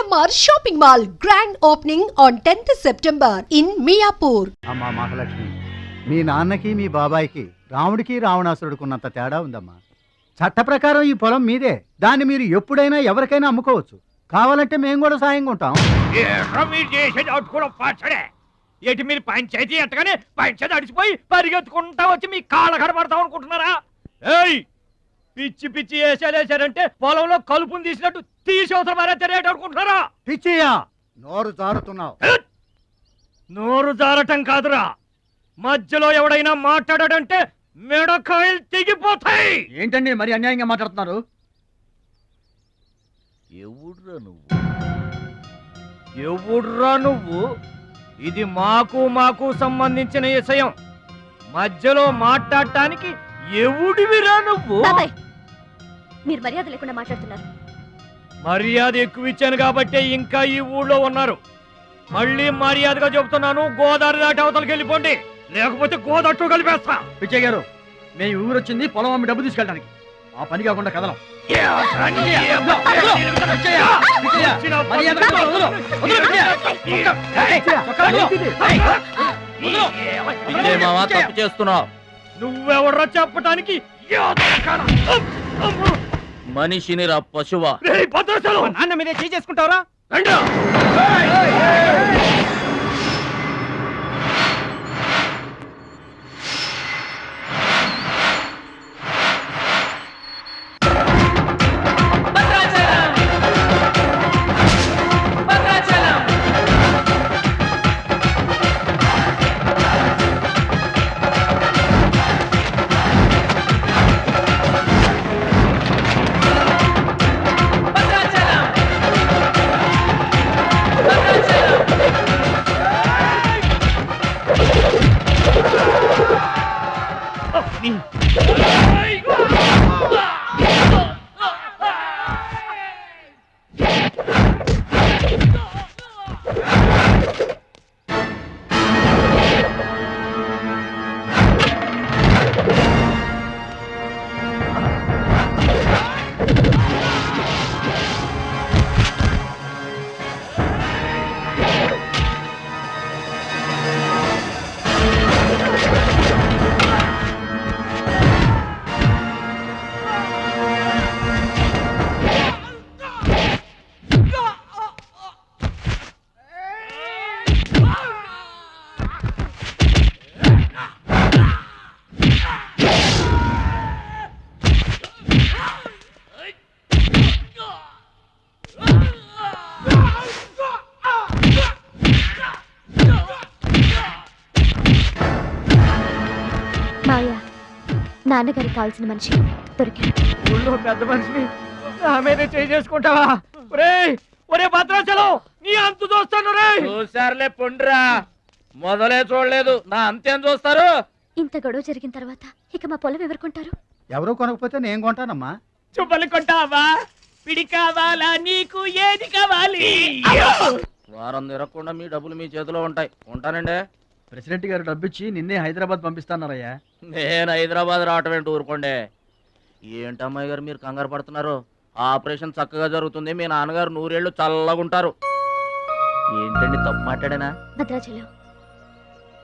CMR shopping mall grand opening on 10th September in Miyapur. అమ్మా మహాలక్ష్మి, మీ నాన్నకి మీ బాబాయికి రాముడికి రావణాసురుడుకున్నంత తేడా ఉందమ్మా. చట్ట ప్రకారం ఈ పొలం మీదే. దాన్ని మీరు ఎప్పుడైనా ఎవరికైనా అమ్ముకోవచ్చు. కావాలంటే మేము కూడా సాయంగా ఉంటాం. ఏంటి మీరు పంచాయతీ ఎట్టగానే పంచాయతీ అడిచిపోయి పరిగెత్తుకుంటా వచ్చి మీ కాళ్ళ కడబడతాం అనుకుంటున్నారా? ఏయ్, పిచ్చి పిచ్చి వేసారంటే పొలంలో కలుపుని తీసినట్టు తీసి అవసరం అనుకుంటున్నారా? పిచ్చియా, నోరు జారుతున్నావు. నోరు జారటం కాదురా, మధ్యలో ఎవడైనా మాట్లాడాడంటే మెడకాయలు తెగిపోతాయి. ఏంటండి మరి అన్యాయంగా మాట్లాడుతున్నారు? ఎవడ్రా నువ్వు? ఇది మాకు సంబంధించిన విషయం. మధ్యలో మాట్లాడటానికి ఎవడివిరా నువ్వు? మీరు మర్యాద లేకుండా మాట్లాడుతున్నారు. మర్యాద ఎక్కువ ఇచ్చాను కాబట్టి ఇంకా ఈ ఊళ్ళో ఉన్నారు. మళ్ళీ మర్యాదగా చెబుతున్నాను, గోదావరి దాటి అవతలకి వెళ్ళిపోండి, లేకపోతే గోదట్టు కలిపేస్తా. పిచ్చయ్య గారు, మేము ఊరు వచ్చింది పొలం అమ్మి డబ్బు తీసుకెళ్ళడానికి. ఆ పని కాకుండా కదలం. తప్పు చేస్తున్నావు. నువ్వెవడ్రా చెప్పటానికి? మనిషిని రా పశువా. నాన్న మీదే చేసుకుంటావరా? నాన్నగారికి కావాల్సిన మనిషి దొరికాడు. ఊళ్ళో పెద్ద మనిషిని నా మీదే చేసుకుంటావా? ఒరే భద్రాచలం, నీ అంతు చూస్తాను రే. చూసారులే పొండ్రా, మొదలే చూడలేదు, నా అంతేం చూస్తారు? ఇంత గొడవ జరిగిన తర్వాత ఇక మా పొలం ఎవరు కొంటారు? ఎవరో కొనకపోతే నేను కొంటానమ్మా. చుబ్బలు కొంటావా? పిడి కావాలా? నీకు ఏది కావాలి? వారం తిరగకుండా మీ డబ్బులు మీ చేతిలో ఉంటాయి. ఉంటానండి. ప్రెసిడెంట్ గారు డబ్బిచ్చి నిన్నే హైదరాబాద్ పంపిస్తాన్నారయ్యా. నేను హైదరాబాద్ రావటం ఏంటి, ఊరుకోండి. ఏంటమ్మాయి గారు మీరు కంగారు పడుతున్నారు? ఆపరేషన్ చక్కగా జరుగుతుంది, మీ నాన్నగారు 100 ఏళ్ళు చల్లగుంటారు. ఏంటండి తప్పు మాట్లాడేనా? భద్రాచలం,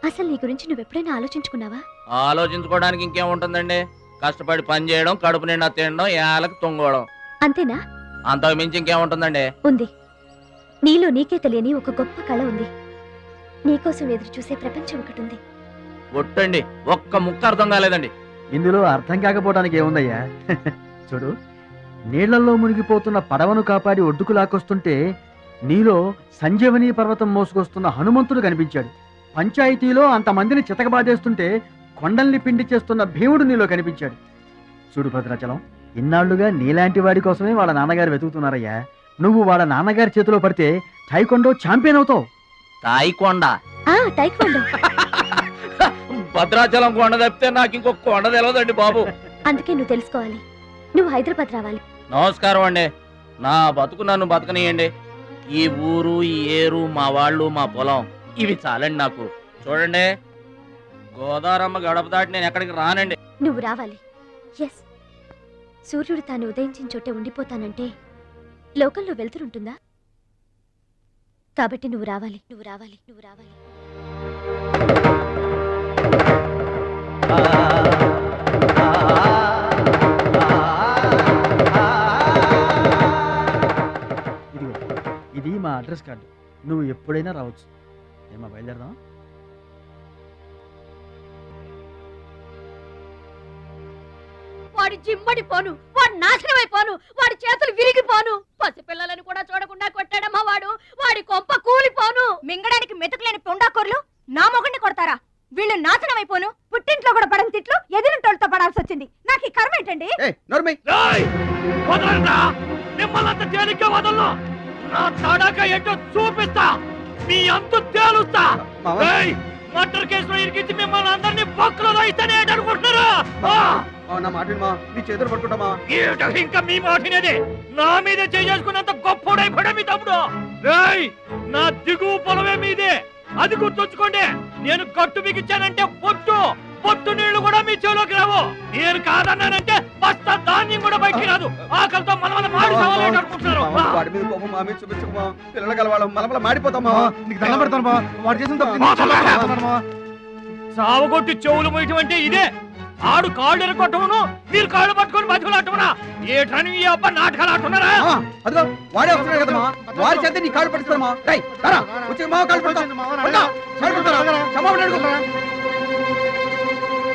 అసలు నీ గురించి నువ్వెప్పుడైనా ఆలోచించుకున్నావా? ఆలోచించుకోవడానికి ఇంకేముంటుందండి? కష్టపడి పని చేయడం, కడుపు నిండా తినడం, ఏళ్ళకి తొంగోవడం, అంతేనా? అంతకు మించి ఇంకేముంటుందండి? ఉంది. నీలో నీకే తెలియని ఒక గొప్ప కళ ఉంది. నీకోసం ఎదురు చూసే ప్రపంచం ఒకటి ఉంది. ఒట్టండి, ఒక్క ముక్క అర్థం కాలేదండి. ఇందులో అర్థం కాకపోవడానికి ఏముందయ్యా? చూడు, నీళ్లలో మునిగిపోతున్న పడవను కాపాడి ఒడ్డుకు లాక్కొస్తుంటే నీలో సంజీవని పర్వతం మోసుకొస్తున్న హనుమంతుడు కనిపించాడు. పంచాయతీలో అంతమందిని చితకబాదేస్తుంటే కొండల్ని పిండి చేస్తున్న భీముడు నీలో కనిపించాడు. చూడు భద్రాచలం, ఇన్నాళ్లుగా నీలాంటి వాడి కోసమే వాళ్ళ నాన్నగారు వెతుకుతున్నారయ్యా. నువ్వు వాళ్ళ నాన్నగారి చేతిలో పడితే టైకొండో ఛాంపియన్ అవుతావు. తాయికొండ? టైకొండో. భద్రాచలం కొండ తప్పితే నాకు ఇంకొక కొండ తెలియదండి బాబు. అందుకే నువ్వు తెలుసుకోవాలి. నువ్వు హైదరాబాద్ రావాలి. నమస్కారం అండి, నా బతుకు నన్ను బతకనియండి. ఈ ఊరు, ఈ ఏరు, మా వాళ్ళు, మా పొలం, ఇవి చాలండి నాకు. చూడండి, గోదారమ్మ గడప దాటి నేను ఎక్కడికి రానండి. నువ్వు రావాలి. ఎస్, సూర్యుడు తాను ఉదయించిన చోటే ఉండిపోతానంటే లోకంలో వెళ్తురుంటుందా? కాబట్టి నువ్వు రావాలి, నువ్వు రావాలి, నువ్వు రావాలి. ఇది మా అడ్రస్ కార్డు. నువ్వు ఎప్పుడైనా రావచ్చు. ఏమా బయలుదేరదాం? వాడి జిమ్మడిపోను, వాడు నాశనమైపోను, వాడి చేతులు విరిగిపోను, పసిపిల్లలను కూడా చూడకుండా కొట్టాడమ్మా వాడు. వాడి కొంప కూలిపోను. మింగడానికి మెతుకులేని పొండాకొర్లు నా మొగుడిని కొడతారా? వీళ్ళు నాశనమైపోను. పుట్టింట్లో కూడా పడని తిట్లు ఎదురింటోళ్ళతో పడాల్సి వచ్చింది. నాకు ఈ కర్మ ఏంటండి? మిమ్మల్ని అంత తేలిగ్గా వదలను. నా తడాక ఏంటో చూపిస్తా, మీ అంతు తేలుస్తా. మర్డర్ కేసులో ఇరికించి మిమ్మల్ని అందరినీ పక్కలో రాయిస్తానే అనుకుంటున్నారా? ఇంకా మీ మాటినేది. నా మీద చేసుకున్నంత గొప్పోడైపోయా మీ తమ్ముడు. నా దిగువ పొలమే మీదే, అది గుర్తుంచుకోండి. నేను కట్టు బిగించానంటే పొట్టు నీళ్లు కూడా మీ చెవులోకి రావు. నేను కాదన్నానంటే బస్తా ధాన్యం కూడా బయటికి రాదు. ఆకలితో మనమల మాడి సవాలేట అనుకుంటున్నారు. సావగొట్టి చెవులు పోయటం అంటే ఇదే. ఆడు కాళ్ళు ఎరగొట్టమును, మీరు కాళ్ళు పట్టుకొని బతుకులాటమునా? ఏటని ఈ అబ్బా నాటకాలు ఆడుతున్నారా? వాడే వస్తున్నాడు కదమ్మా, వాడి చేత నీ కాళ్ళు పట్టుకోమా.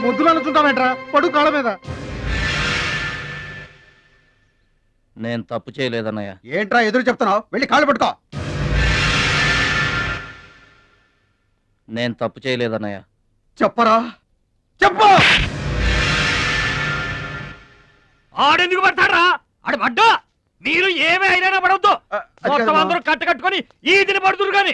ముద్దులను చుంటామేట్రా, పడు కాళ్ళ మీద. నేను తప్పు చేయలేదన్నయ్య. ఏంట్రా ఎదురు చెప్తున్నావు? వెళ్ళి కాళ్ళు పట్టుకో. నేను తప్పు చేయలేదన్నయ్య. చెప్పరా, చెప్పు. ఆడెందుకు పడతారా? ఆడు పడ్డా మీరు ఏమీ అయినా పడవద్దు. మొత్తం అందరూ కట్టుకొని ఈదిని పడుతురు గాని.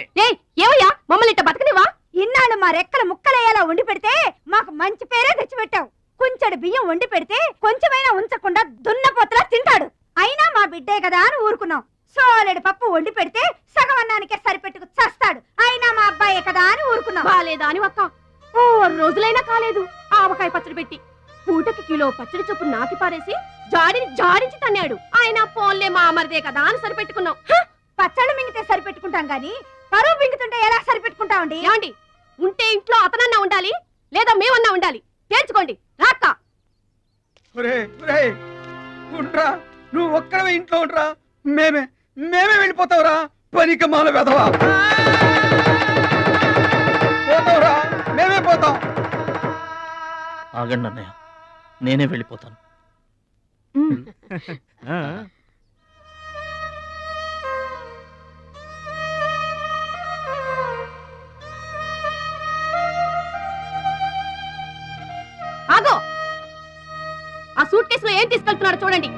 ఏమయ్యా మమ్మల్ని ఇట్ట బతకనివా? ఇన్నాళ్ళు మా రెక్కల ముక్కలయ్యేలా వండి పెడితే మాకు మంచి పేరే తెచ్చిపెట్టావు. కొంచెడు బియ్యం వండి పెడితే కొంచెమైనా ఉంచకుండా దున్నపోతలా తింటాడు. అయినా మా బిడ్డే కదా అని ఊరుకున్నాం. సోలెడు పప్పు వండి పెడితే సగం అన్నానికే సరిపెట్టుకు చస్తాడు. అయినా మా అబ్బాయే కదా అని ఊరుకున్నాం. బాలేదా అని ఒక్క 4 రోజులైనా కాలేదు ఆవకాయ పచ్చడి పెట్టి పూటకి కిలో పచ్చడి చొప్పు నాకి పారేసి జాడించి తన్నాడు. ఆయన పోన్లే మా అమరదే కదా అని సరిపెట్టుకున్నాం. పచ్చళ్ళు మింగితే సరిపెట్టుకుంటాం గాని పరువు మింగుతుంటే ఎలా సరిపెట్టుకుంటామండి? ఏమండి, ఉంటే ఇంట్లో అతనన్నా ఉండాలి, లేదా మేమన్నా ఉండాలి. తేల్చుకోండి. రాక్క నువ్వు ఒక్కడవే ఇంట్లో ఉండరా, మేమే వెళ్ళిపోతావురా. పనికి మాల వెధవా, పోతావురా, మేమే పోతాం. ఆగండి అన్నయ్య, నేనే వెళ్ళిపోతాను. ఆగో, ఆ సూట్ కేసులో ఏం తీసుకెళ్తున్నారో చూడండి.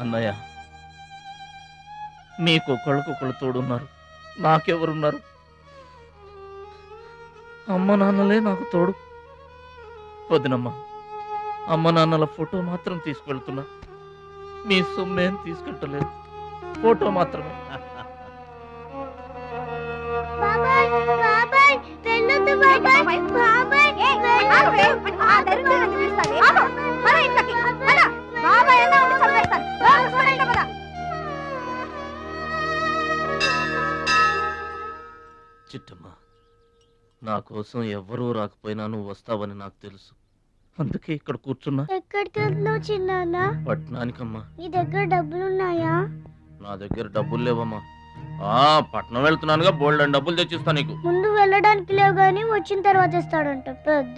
అన్నయ్య, మీకు ఒకళ్ళకొకళ్ళు తోడున్నారు, నాకెవరున్నారు? అమ్మ నాన్నలే నాకు తోడు. వదినమ్మ, అమ్మ నాన్నల ఫోటో మాత్రం తీసుకెళ్తున్నా, మీ సొమ్మేం తీసుకెళ్ళలేదు, ఫోటో మాత్రమే. చిట్టమ్మ, నా కోసం ఎవ్వరూ రాకపోయినా నువ్వు వస్తావని నాకు తెలుసు. అందుకే ఇక్కడ కూర్చున్నా. ఎక్కడికి వెళ్తున్నావు చిన్నాన్న? పట్నానికమ్మా. నీ దగ్గర డబ్బులున్నాయా? నా దగ్గర డబ్బులు లేవమ్మా. పట్నం వెళ్తున్నానుగా, బోల్డెన్ డబ్బులు తెచ్చిస్తా నీకు. ముందు వెళ్ళడానికి లేవు గానీ వచ్చిన తర్వాత ఇస్తాడంట పెద్ద.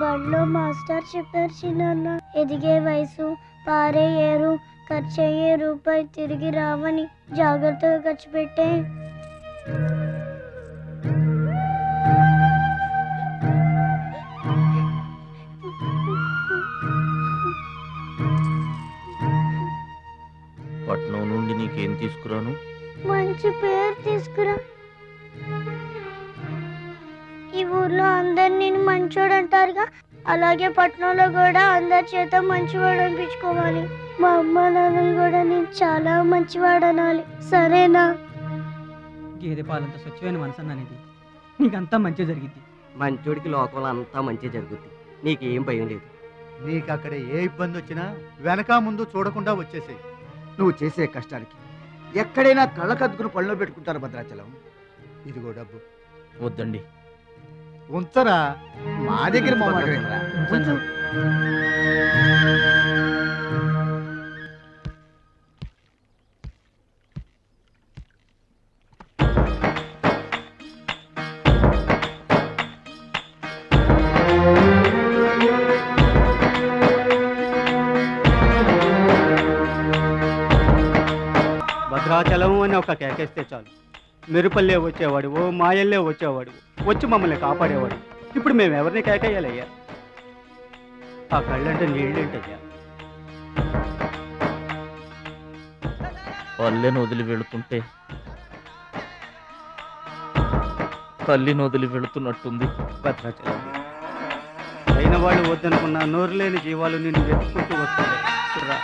బడిలో మాస్టర్ చెప్పారు చిన్నాన్న, ఎదిగే వయసు, పారే ఏరు, ఖర్చయ్యే రూపాయి తిరిగి రావని. జాగ్రత్తగా ఖర్చు పెట్టే. పట్నం నుండి నీకేం తీసుకురాను? మంచి పేరు తీసుకురా. ఈ ఊర్లో అందరు నేను మంచోడు అంటారుగా, అలాగే పట్నంలో కూడా అందరి చేత మంచివాడు అనిపించుకోవాలి. మా అమ్మ నాన్నలు కూడా నేను చాలా మంచివాడనాలి, సరేనా? గేదె పాలంత స్వచ్ఛమైన మనసు అనేది నీకంతా మంచి జరిగింది. మంచోడికి లోకంలో అంతా మంచి జరుగుద్ది, నీకేం భయం లేదు. నీకు అక్కడ ఏ ఇబ్బంది వచ్చినా వెనక ముందు చూడకుండా వచ్చేసేయ్. నువ్వు చేసే కష్టానికి ఎక్కడైనా కళ్ళకద్దుకుని పళ్ళలో పెట్టుకుంటారు భద్రాచలం. ఇదిగో డబ్బు వద్దండి. ఉంచరా. మా దగ్గర మొహమాటమేంట్రా? కొంచెం భద్రాచలం అని ఒక కేకేస్తే చాలు, మెరుపల్లే వచ్చేవాడు, ఓ మాయల్లే వచ్చేవాడు, వచ్చి మమ్మల్ని కాపాడేవాడు. ఇప్పుడు మేము ఎవరిని కేకేయాలయ్యా? ఆ కళ్ళంటే నీళ్ళేంటయ్యా? పల్లెను వదిలి వెళుతుంటే తల్లిని వదిలి వెళుతున్నట్టుంది. భద్రాచలం అయిన వాళ్ళు వద్దనుకున్న నోరు లేని జీవాలు నిన్ను వెతుక్కుంటూ వస్తాయి. రా.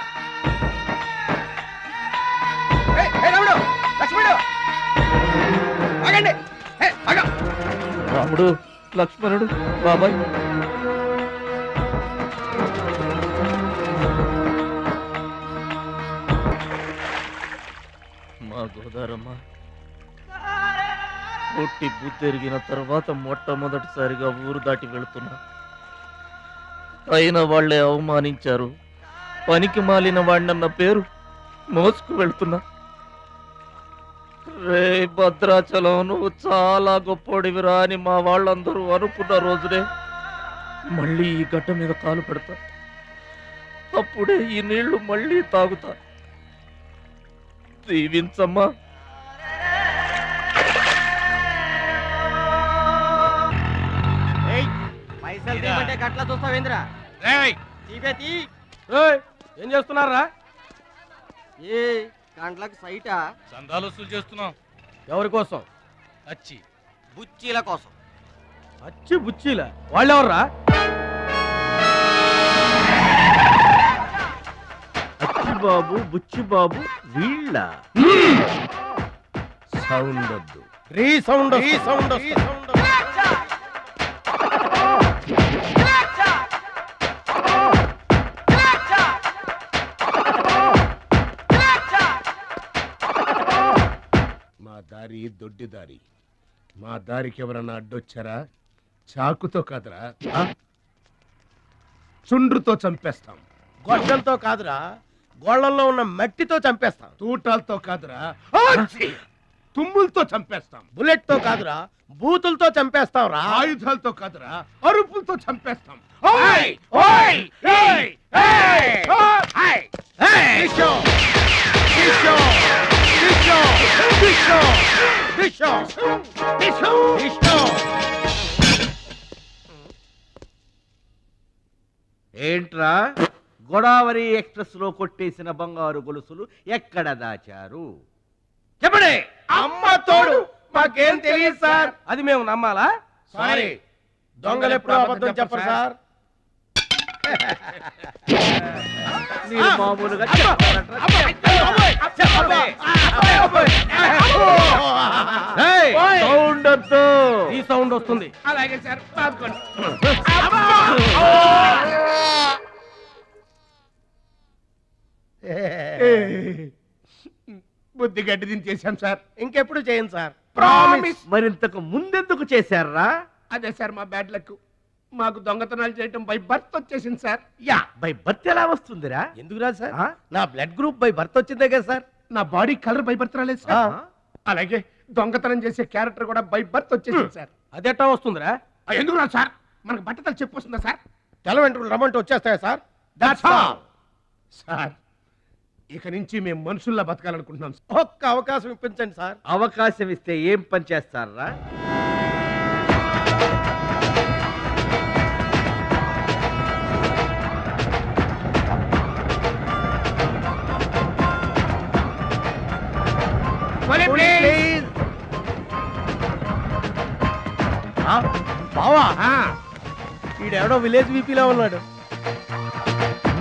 రాముడు, లక్ష్మణుడు, బాబాయ్. మా గోదారమ్మ పుట్టి బుద్ధెరిగిన తర్వాత మొట్టమొదటిసారిగా ఊరు దాటి వెళుతున్నా. అయిన వాళ్లే అవమానించారు. పనికి మాలిన వాడినన్న పేరు మోసుకు వెళ్తున్నా. రే భద్రాచలం, నువ్వు చాలా గొప్పోడివిరా అని మా వాళ్ళందరూ అనుకున్న రోజునే మళ్ళీ ఈ గడ్డ మీద కాలు పెడతా. అప్పుడే ఈ నీళ్లు మళ్ళీ తాగుతా. దీవించమ్మా. పైసలు తీయమంటే గట్ల చూస్తావేంద్రా? ఏం చేస్తున్నారా? ఏ గంటలకు సైటా? సందాలు వసూలు చేస్తున్నాం. ఎవరి కోసం? అచ్చి బుచ్చీల కోసం. అచ్చి బుచ్చిలా? వాళ్ళెవర్రా? అచ్చి బాబు, బుచ్చి బాబు వీళ్ళ సౌండ్ వద్దు. రీసౌండ్ మా దారి దొడ్డి దారి. మా దారికి ఎవరన్నా అడ్డొచ్చారా? చాకుతో కాదురా, చుండ్రుతో చంపేస్తాం. గొడ్డలతో కాదురా, గోళ్లలో ఉన్న మట్టితో చంపేస్తాం. తూటాలతో కాదురా, తుమ్ములతో చంపేస్తాం. బుల్లెట్ తో కాదురా, బూతులతో చంపేస్తాం రా. ఆయుధాలతో కాదురా, అరుపులతో చంపేస్తాం. ఏంట్రా, గోదావరి ఎక్స్ప్రెస్ లో కొట్టేసిన బంగారు గొలుసులు ఎక్కడ దాచారు? చెప్పండి. అమ్మ తోడు, మాకేం తెలియదు సార్. అది మేము నమ్మాలా? సారీ, దొంగలు ఎప్పుడు అబద్ధం చెప్పరు సార్. మీరు మామూలుగా ఈ సౌండ్ వస్తుంది. అలాగే సార్. బుద్ధి గడ్డి దించేశాం సార్. ఇంకెప్పుడు చేయండి సార్. ప్రామిస్. మరింతకు ముందెందుకు చేశారా? అదే సార్ మా బ్యాడ్ లక్. మాకు దొంగతనాలు చేయటం బై బర్త్ వచ్చేసింది సార్. యా, బై బర్త్ ఎలా వస్తుందిరా? ఎందుకు రాదు సార్? నా బ్లడ్ గ్రూప్ బై బర్త్ వచ్చిందే కదా సార్. నా బాడీ కలర్ బై బర్త్ రాలేదు సార్. అలాగే దొంగతనం చేసే క్యారెక్టర్ కూడా బై బర్త్ వచ్చేసింది సార్. అదెట్టా వస్తుందిరా? ఎందుకు రాదు సార్? మనకు బట్టతలు చెప్పు వస్తుందా సార్? తెల వెంట్రులు రమ్మంటే వచ్చేస్తాయా సార్? That's all sir. ఇక నుంచి మేము మనుషుల్లా బతకాలనుకుంటున్నాం. ఒక్క అవకాశం ఇప్పించండి సార్. అవకాశం ఇస్తే ఏం పని చేస్తారా? బావా, ఈడెవడో విలేజ్ వీపీలో ఉన్నాడు.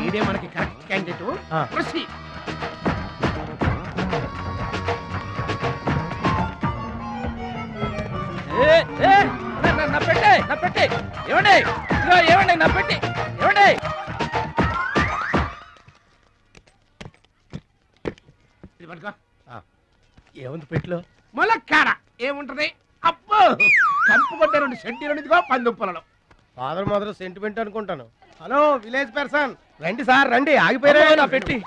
ఇదే మనకి కరెక్ట్ క్యాండిడేట్ ప్రొసీడ్. నా పెట్టే ఏమండి ఏమండి నా పెట్టి ఏమండి ఏముంది పెట్టిలో ములక్కాడ ఏముంటది? అబ్బో కంపుకొట్ట 2 సెంటీలు పందుప్పలలో. ఫాదర్ మదర్ సెంటిమెంట్ అనుకుంటాను. హలో విలేజ్ పర్సన్, రండి సార్ రండి. ఆగిపోయారా నా పెట్టి?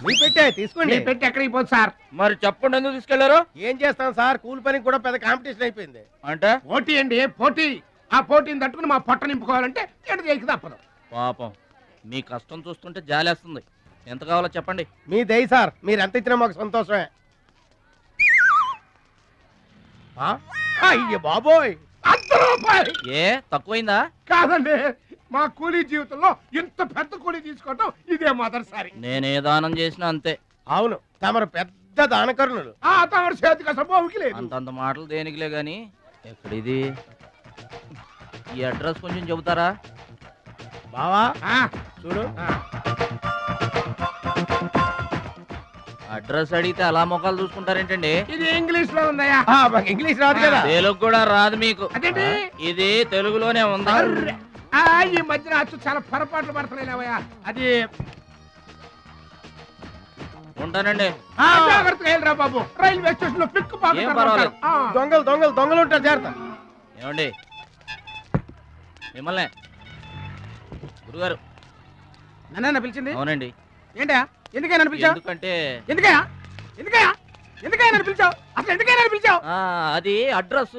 మీ పెట్టే తీసుకోండి. పెట్టి ఎక్కడికి పోదు సార్? మరి చెప్పండి ఎందుకు తీసుకెళ్లారు? ఏం చేస్తాం సార్, కూలి పనికి కూడా పెద్ద కాంపిటీషన్ అయిపోయింది. అంటే పోటీ అండి పోటీ. ఆ పోటీని తట్టుకుని మా పొట్ట నింపుకోవాలంటే ఎటు చేయక తప్పదు. పాపం మీ కష్టం చూస్తుంటే జాలేస్తుంది. ఎంత కావాలో చెప్పండి. మీ దయ సార్, మీరు ఎంత ఇచ్చినా మాకు సంతోషమే. అయ్య బాబోయ్, ₹100. ఏ తక్కువైందా? కాదండి, మా కూలీ జీవితంలో ఇంత పెద్ద కూలీ తీసుకోవటం ఇదే మొదటిసారి. నేనే దానం చేసినా అంతే. అవును, తమరు పెద్ద దానకరుణులు. తమరు చేతికి అసలు బావుకి లేదు. అంతంత మాటలు దేనికిలే గాని ఎక్కడిది? ఈ అడ్రస్ కొంచెం చెబుతారా? బావా చూడు, అడ్రస్ అడిగితే అలా మొక్కలు చూసుకుంటారేంటండి? ఇది ఇంగ్లీష్ లో ఉందయ్యా. మాకు ఇంగ్లీష్ రాదు కదా. తెలుగు కూడా రాదు మీకు. అదేంటి? ఇది తెలుగులోనే ఉంది. ఈ మధ్యన అచ్చు చాలా పొరపాట్లు పడుతున్నాయి లేవయ్యా. అది ఉంటానండి. జాగ్రత్తగా వెళ్ళరా బాబు, రైల్వే స్టేషన్ లో పిక్ ఏం పర్వాలేదు. దొంగలు ఉంటారు, జాగ్రత్త. ఏమండి మిమ్మల్ని గురుగారు నన్న పిలిచింది? అవునండి. ఏంటా ఎందుకైనా పిలిచావు? ఎందుకంటే ఎందుకయ్యా నన్ను పిలిచావు? అసలు ఎందుకైనా పిలిచావు? అది అడ్రస్.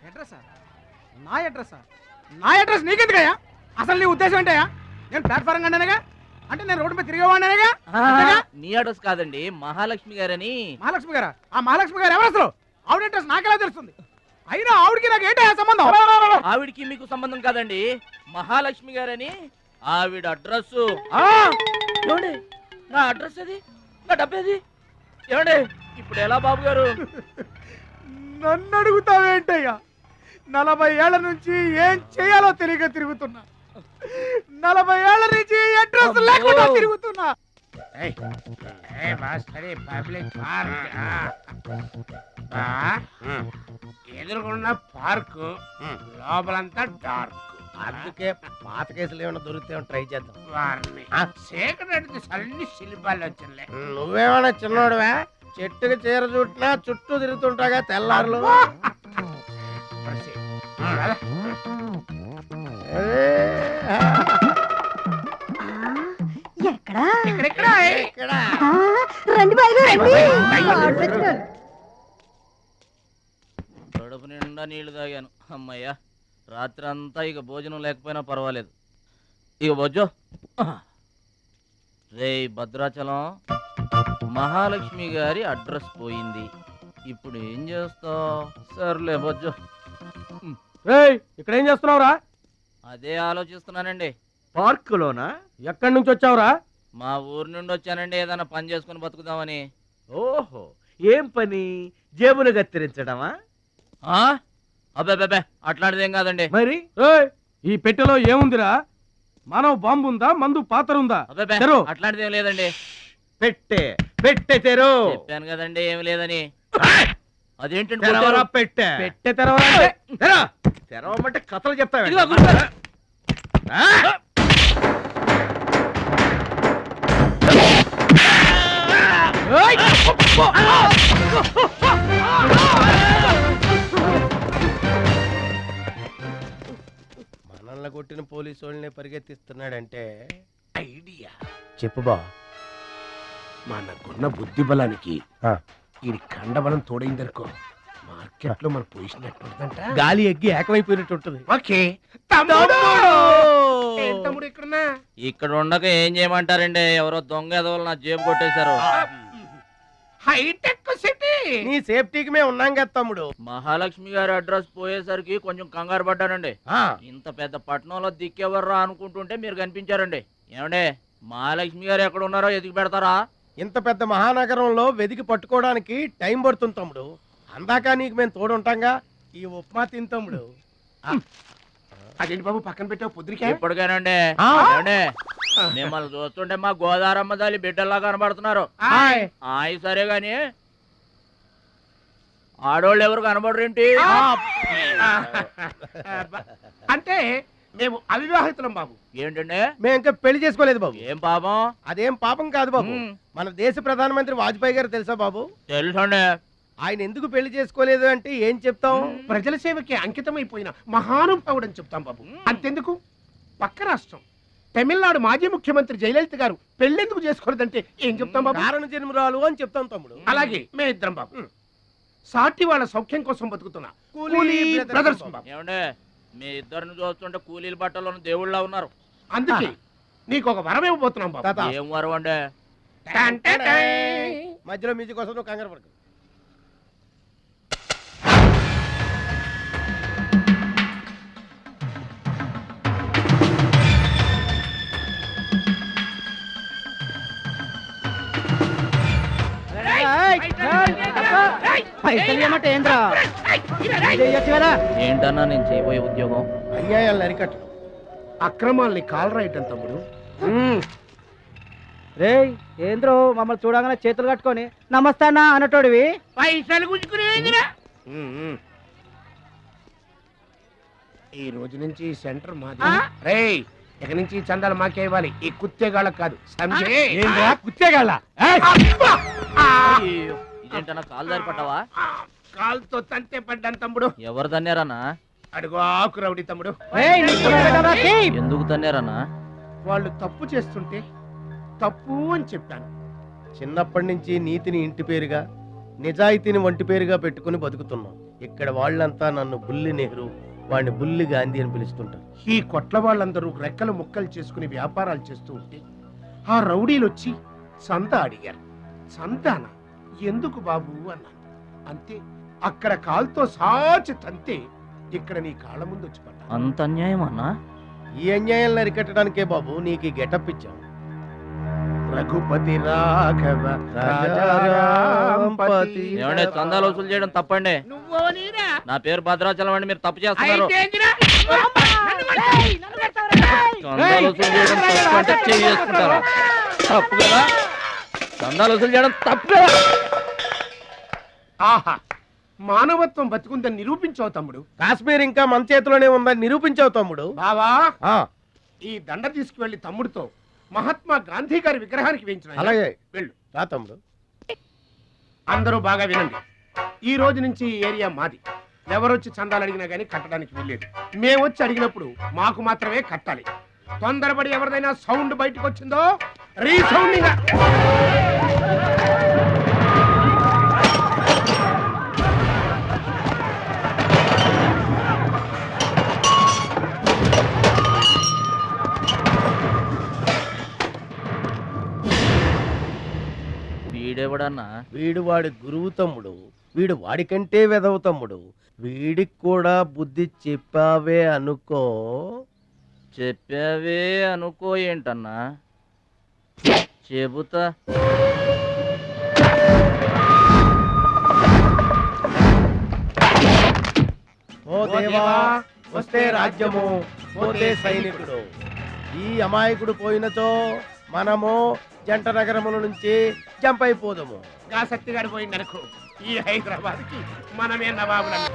అడ్రస్ నా అడ్రస్ నీకెందుకయ్యా? అసలు నీ ఉద్దేశం ఏంటయ్యా? నేను ప్లాట్ఫారం కండానగా, అంటే నేను రోడ్డు మీద తిరిగేవాడినాగా. నీ అడ్రస్ కాదండి, మహాలక్ష్మి గారని. మహాలక్ష్మి గారా? ఆ మహాలక్ష్మి గారు ఎవరు అసలు? ఆవిడ అడ్రస్ నాకెలా తెలుస్తుంది? అయినా ఆవిడకి నాకు ఏంటయ్యా సంబంధం? ఆవిడికి మీకు సంబంధం కాదండి, మహాలక్ష్మి గారని ఆవిడ అడ్రస్. ఏమండి నా అడ్రస్ అది, నా డబ్బేది? ఏమండి ఇప్పుడు ఎలా బాబు గారు? నన్ను అడుగుతావేంటయ్యా? 40 ఏళ్ల నుంచి ఏం చేయాలో తెలియక తిరుగుతున్నా. 40 ఏళ్ల నుంచి అడ్రస్ లేకుండా తిరుగుతున్నా. ఎదురుకున్న పార్కు లోపలంతా డార్క్. అందుకే పాత కేసులు ఏమైనా దొరికితే ట్రై చేద్దాం. చీకటి అన్ని శిల్పాలు వచ్చినాయి. నువ్వేమైనా చిన్నోడువా? చెట్టుకి చీర చుట్టినా చుట్టూ తిరుగుతుంటాగా తెల్లారులు. కడుపు నిండా నీళ్లు తాగాను. అమ్మయ్యా, రాత్రి అంతా ఇక భోజనం లేకపోయినా పర్వాలేదు. ఇక బొజ్జో. రే భద్రాచలం, మహాలక్ష్మి గారి అడ్రస్ పోయింది. ఇప్పుడు ఏం చేస్తావు? సర్లే బొజ్జో. ఇక్కడ ఏం చేస్తున్నావురా? అదే ఆలోచిస్తున్నానండి. పార్కులోనా? ఎక్కడి నుంచి వచ్చావురా? మా ఊరు నుండి వచ్చానండి, ఏదైనా పని చేసుకుని బతుకుదామని. ఓహో, ఏం పని? జేబులు కత్తిరించడమా? అబ్బాబే అట్లాంటిదేం కాదండి. మరి ఈ పెట్టెలో ఏముందిరా? మానవ బాంబు ఉందా, మందు పాత్ర ఉందా? అబ్బాబే అట్లాంటిదేం లేదండి. పెట్టె తెరు. చెప్పాను కదండి ఏమి లేదని. అదేంటండి పెట్టె తెరవమంటే కథలు చెప్తావా? మనల్ని కొట్టిన పోలీసు వాళ్ళని పరిగెత్తిస్తున్నాడంటే ఐడియా చెప్పు బా. మనకున్న బుద్ధి బలానికి ఈ కండబలం తోడైందనుకో, మార్కెట్ లో మన పొజిషన్ ఎట్టుందంట. గాలి ఎగ్గి ఏకమైపోయినట్టు ఉంటుంది. ఓకే తమ్ముడు ఇక్కడున్నా? ఇక్కడ ఉండక ఏం చేయమంటారండి? ఎవరో దొంగ ఎదవలు నా జేబు కొట్టేశారు. హైటెక్ సిటీ. నీ సేఫ్టీకి మేము ఉన్నాం కదా తమ్ముడు. మహాలక్ష్మి గారి అడ్రస్ పోయేసరికి కొంచెం కంగారు పడ్డానండి. ఇంత పెద్ద పట్టణంలో దిక్కెవర్రా అనుకుంటుంటే మీరు కనిపించారండి. ఏమండే, మహాలక్ష్మి గారు ఎక్కడ ఉన్నారో ఎదిగి పెడతారా? ఇంత పెద్ద మహానగరంలో వెతికి పట్టుకోవడానికి టైం పడుతుంది తమ్ముడు. అందాక నీకు మేము తోడుంటాంగా. ఈ ఉప్మా తిని తమ్ముడు. అదేంటి బాబు పక్కన పెట్టావు పొద్దురికే? ఇప్పటికేనండి మిమ్మల్ని చూస్తుంటే మా గోదారమ్మ తల్లి బిడ్డల్లా కనబడుతున్నారు. ఆయ్ సరే గాని ఆడోళ్ళు ఎవరు కనబడరేంటి? అంటే మేము అవివాహితులం బాబు. ఏంటండి? మేము ఇంకా పెళ్లి చేసుకోలేదు బాబు. ఏం పాపం? అదేం పాపం కాదు బాబు. మన దేశ ప్రధానమంత్రి వాజ్పేయి గారు తెలుసా బాబు? తెలుసండి. ఆయన ఎందుకు పెళ్లి చేసుకోలేదు అంటే ఏం చెప్తాం? ప్రజల సేవకి అంకితమైపోయిన మహానుభావుడు అని చెప్తాం బాబు. అంతెందుకు, పక్క రాష్ట్రం తమిళనాడు మాజీ ముఖ్యమంత్రి జయలలిత గారు పెళ్ళెందుకు చేసుకోలేదంటే ఏం చెప్తాం బాబు? కారణ జన్మరాలు అని చెప్తాం తమ్ముడు. అలాగే మేమిద్దరం బాబు సాటి వాళ్ళ సౌఖ్యం కోసం బతుకుతున్నా కూలీ బ్రదర్స్ బాబు. ఏమండే మీ ఇద్దరిని చూస్తుంటే కూలీల బట్టలో దేవుళ్ళ ఉన్నారు. అందుకే నీకు ఒక వరం ఇవ్వబోతున్నాం బాబు. ఏం వరం అండి? మధ్యలో మ్యూజిక్ కోసం నువ్వు కంగారు పడకు. ఏంటన్నా నేను చేయబోయే ఉద్యోగం? అన్యాయాలను అరికట్టడం, అక్రమాల్ని కాలరాయటం తమ్ముడు. రే ఏంద్రో మమ్మల్ని చూడగానే చేతులు కట్టుకొని నమస్తానా అన్నటోడివి. పైసలు గుంజుకునే ఈ రోజు నుంచి సెంటర్ మాది. రేయ్ ఇక నుంచి చందాలు మాకే ఇవ్వాలి, ఈ కుత్తేగాళ్ళకి కాదు. కుత్తేగాళ్ళ ఇదేంటన్నా కాలు దారి పడ్డావా? కాలుతో తంతే పడ్డాను తమ్ముడు. ఎవరు తన్నారన్నా? అడుగు ఆకు రౌడీ తమ్ముడు. ఎందుకు తన్నారన్నా? వాళ్ళు తప్పు చేస్తుంటే తప్పు అని చెప్పాను. చిన్నప్పటి నుంచి నీతిని ఇంటి పేరుగా, నిజాయితీని వంటి పేరుగా పెట్టుకుని బతుకుతున్నాం. ఇక్కడ వాళ్ళంతా నన్ను బుల్లి నెహ్రూ, వాడిని బుల్లి గాంధీ అని పిలుస్తుంటారు. ఈ కొట్ల వాళ్ళందరూ రెక్కలు ముక్కలు చేసుకుని వ్యాపారాలు చేస్తూ ఉంటే ఆ రౌడీలు వచ్చి సంత అడిగారు. సంతాన ఎందుకు బాబు అన్నాను. అంతే, అక్కడ కాలుతో సాచి తంతే ఇక్కడ నీ కాళ్ళ ముందు వచ్చి పడ్డా. అంత అన్యాయం అన్నా? ఈ అన్యాయాలను అరికట్టడానికే బాబు నీకు ఈ గెటప్ ఇచ్చాం. రఘుపతి రాఘవ రాజారాంపతి. ఏమండి చందాలు వసూలు చేయడం తప్పండి. నా పేరు భద్రాచలం అండి, మీరు తప్పు చేస్తున్నారు. చందాలు వసూలు చేయడం తప్పు అంటే చేసుకుంటారా? తప్పు కదా, చందాలు వసూలు చేయడం తప్పు కదా. ఆహా, మానవత్వం బతుకుందని నిరూపించావు తమ్ముడు. కాశ్మీర్ ఇంకా మన చేతిలోనే ఉందని నిరూపించావు తమ్ముడు. బావా ఈ దండ తీసుకువెళ్లి తమ్ముడితో మహాత్మా గాంధీ గారి విగ్రహానికి వేయించిన. అలాగే వెళ్ళు రా తమ్ముడు. అందరూ బాగా వినండి. ఈ రోజు నుంచి ఈ ఏరియా మాది. ఎవరొచ్చి చందాలు అడిగినా గానీ కట్టడానికి వీల్లేదు. మేమొచ్చి అడిగినప్పుడు మాకు మాత్రమే కట్టాలి. తొందరపడి ఎవరిదైనా సౌండ్ బయటకు వచ్చిందో రీసౌండింగ్. వీడెవడన్నా? వీడు వాడి గురువు తమ్ముడు. వీడు వాడికంటే వెదవ తమ్ముడు. వీడికి కూడా బుద్ధి చెప్పావే అనుకో. చెప్పావే అనుకో ఏంటన్నా? చెబుతా. ఓ దేవా వస్తే రాజ్యము, పోతే సైనికుడు. ఈ అమాయకుడు పోయినతో మనము జంట నగరముల నుంచి జంప్ అయిపోదాము. గా శక్తి గారు పోయిందనుకో ఈ హైదరాబాద్ కి మనమే నవాబులను.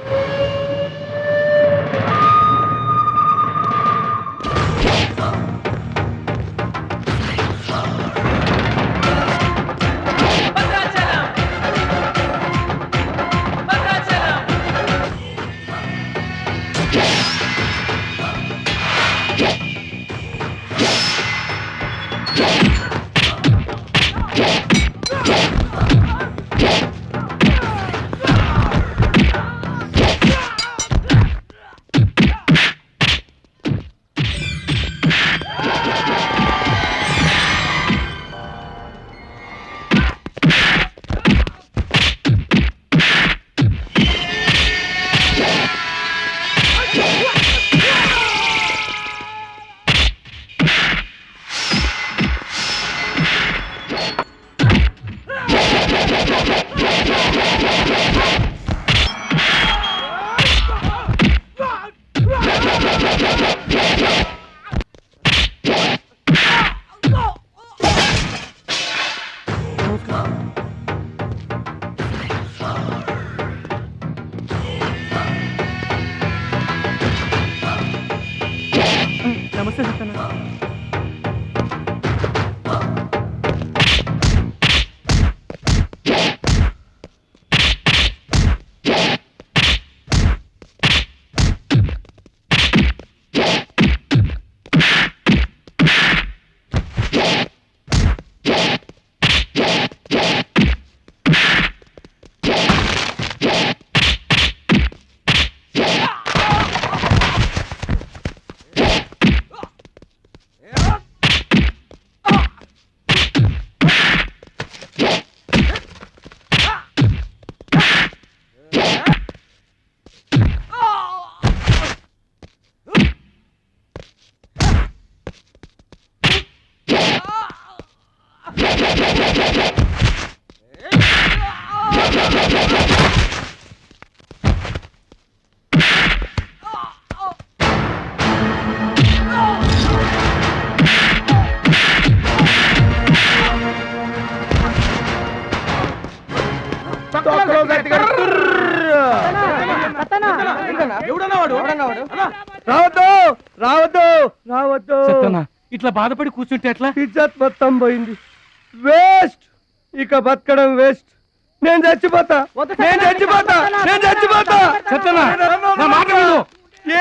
తొక్కలో గట్టిగా రావద్దు రావద్దు రావద్దు. ఇట్లా బాధపడి కూర్చుంటే ఎట్లా? ఇజ్జత్ మొత్తం పోయింది. వేస్ట్, ఇక బతకడం వేస్ట్. నేను చచ్చిపోతా, నేను చచ్చిపోతా, నేను చచ్చిపోతా.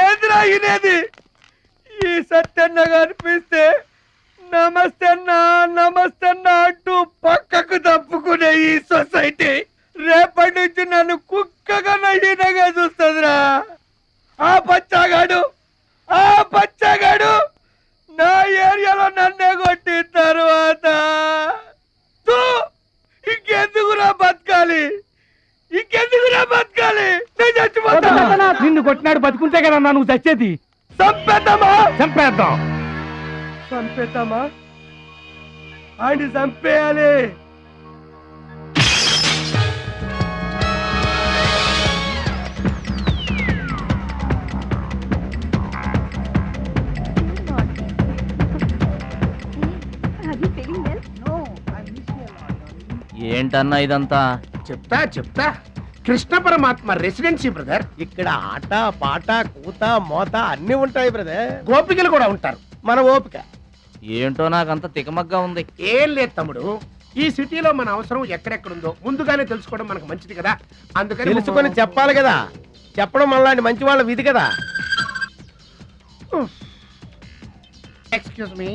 ఏదిరా ఇనేది? ఈ సత్యన్న కనిపిస్తే నమస్తే అన్నా నమస్తే అన్నా అంటూ పక్కకు తప్పుకునే ఈ సొసైటీ రేపటి నుంచి నన్ను కుక్కగా నయ్యనగా చూస్తుందిరా. ఆ పచ్చగాడు నా ఏరియాలో నన్నే కొట్టిన తర్వాత ఇంకెందుకురా బతకాలి, ఇంకెందుకురా బతకాలి? నేను చచ్చిపోతా. నిన్ను కొట్టినాడు బతుకుంటే కదా నువ్వు చచ్చేది. చంపేద్దామా? ఆయన చంపేయాలి. ఏంటన్నా ఇదంతా? చెప్తా కృష్ణ పరమాత్మ రెసిడెన్సీ బ్రదర్. ఇక్కడ ఆట పాట కూత మోత అన్ని ఉంటాయి బ్రదర్. గోపికలు కూడా ఉంటారు. మన ఓపిక ఏంటో నాకంత తికమగ్గా ఉంది. ఏం లేదు తమ్ముడు, ఈ సిటీలో మన అవసరం ఎక్కడెక్కడుందో ముందుగానే తెలుసుకోవడం మనకు మంచిది కదా. అందుకని తెలుసుకొని చెప్పాలి కదా. చెప్పడం మనలాంటి మంచి వాళ్ళ విధి కదా. ఎక్స్క్యూజ్ మీ,